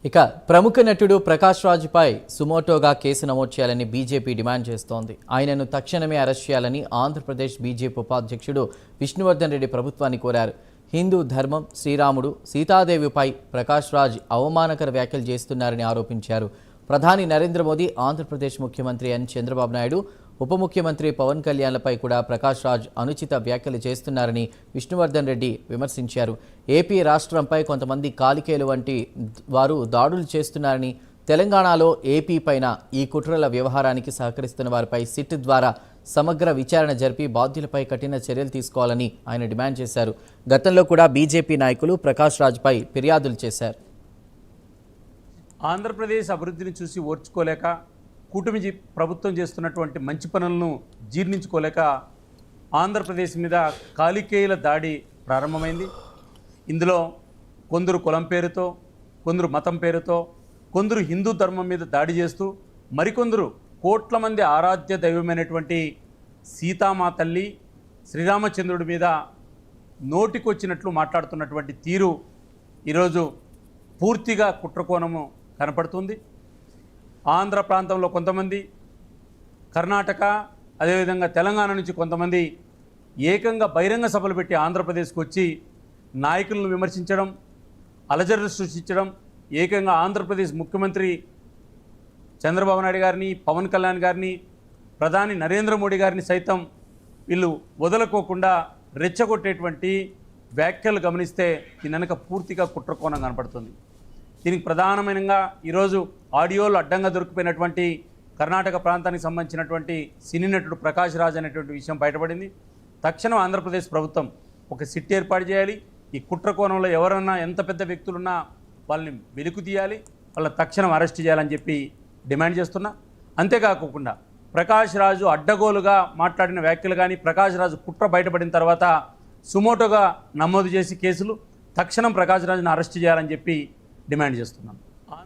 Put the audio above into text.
ఇక ప్రముఖ నటుడు ప్రకాష్ రాజ్పై సుమోటోగా కేసు నమోదు చేయాలని బీజేపీ డిమాండ్ చేస్తోంది. ఆయనను తక్షణమే అరెస్ట్ చేయాలని ఆంధ్రప్రదేశ్ బీజేపీ ఉపాధ్యక్షుడు విష్ణువర్ధన్ రెడ్డి ప్రభుత్వాన్ని కోరారు. హిందూ ధర్మం, శ్రీరాముడు, సీతాదేవిపై ప్రకాష్ రాజ్ అవమానకర వ్యాఖ్యలు చేస్తున్నారని ఆరోపించారు. ప్రధాని నరేంద్ర మోదీ, ఆంధ్రప్రదేశ్ ముఖ్యమంత్రి ఎన్ చంద్రబాబు నాయుడు, ఉప ముఖ్యమంత్రి పవన్ కళ్యాణ్లపై కూడా ప్రకాష్ రాజ్ అనుచిత వ్యాఖ్యలు చేస్తున్నారని విష్ణువర్ధన్ రెడ్డి విమర్శించారు. ఏపీ రాష్ట్రంపై కొంతమంది కాలికేలు వంటి వారు దాడులు చేస్తున్నారని, తెలంగాణలో ఏపీ పైన ఈ కుట్రల వ్యవహారానికి సహకరిస్తున్న వారిపై సిట్ ద్వారా సమగ్ర విచారణ జరిపి బాధ్యులపై కఠిన చర్యలు తీసుకోవాలని ఆయన డిమాండ్ చేశారు. గతంలో కూడా బీజేపీ నాయకులు ప్రకాష్ రాజ్పై ఫిర్యాదులు చేశారు. ఆంధ్రప్రదేశ్ అభివృద్ధిని చూసి ఓర్చుకోలేక, కూటమి ప్రభుత్వం చేస్తున్నటువంటి మంచి పనులను జీర్ణించుకోలేక ఆంధ్రప్రదేశ్ మీద కాలికేయుల దాడి ప్రారంభమైంది. ఇందులో కొందరు కులం పేరుతో, కొందరు మతం పేరుతో, కొందరు హిందూ ధర్మం మీద దాడి చేస్తూ, మరికొందరు కోట్ల మంది ఆరాధ్య దైవమైనటువంటి సీతామా తల్లి, శ్రీరామచంద్రుడి మీద నోటికొచ్చినట్లు మాట్లాడుతున్నటువంటి తీరు ఈరోజు పూర్తిగా కుట్రకోణము కనపడుతుంది. ఆంధ్ర ప్రాంతంలో కొంతమంది, కర్ణాటక, అదేవిధంగా తెలంగాణ నుంచి కొంతమంది ఏకంగా బహిరంగ సభలు పెట్టి ఆంధ్రప్రదేశ్కి వచ్చి నాయకులను విమర్శించడం, అలజడులు సృష్టించడం, ఏకంగా ఆంధ్రప్రదేశ్ ముఖ్యమంత్రి చంద్రబాబు నాయుడు గారిని, పవన్ కళ్యాణ్ గారిని, ప్రధాని నరేంద్ర మోడీ గారిని సైతం వీళ్ళు వదలకోకుండా రెచ్చగొట్టేటువంటి వ్యాఖ్యలు గమనిస్తే దీని వెనక పూర్తిగా కుట్రకోణం కనపడుతుంది. దీనికి ప్రధానమైనగా ఈరోజు ఆడియోలు అడ్డంగా దొరికిపోయినటువంటి కర్ణాటక ప్రాంతానికి సంబంధించినటువంటి సినీ నటుడు ప్రకాష్ రాజ్ అనేటువంటి విషయం బయటపడింది. తక్షణం ఆంధ్రప్రదేశ్ ప్రభుత్వం ఒక సిట్ ఏర్పాటు చేయాలి. ఈ కుట్రకోణంలో ఎవరన్నా ఎంత పెద్ద వ్యక్తులున్నా వాళ్ళని వెలుకు తీయాలి, వాళ్ళ తక్షణం అరెస్ట్ చేయాలని చెప్పి డిమాండ్ చేస్తున్నా. అంతేకాకుండా ప్రకాష్ రాజు అడ్డగోలుగా మాట్లాడిన వ్యాఖ్యలు కానీ, ప్రకాష్ రాజు కుట్ర బయటపడిన తర్వాత సుమోటోగా నమోదు చేసి కేసులు తక్షణం ప్రకాష్ రాజును అరెస్ట్ చేయాలని చెప్పి డిమాండ్ చేస్తున్నాం.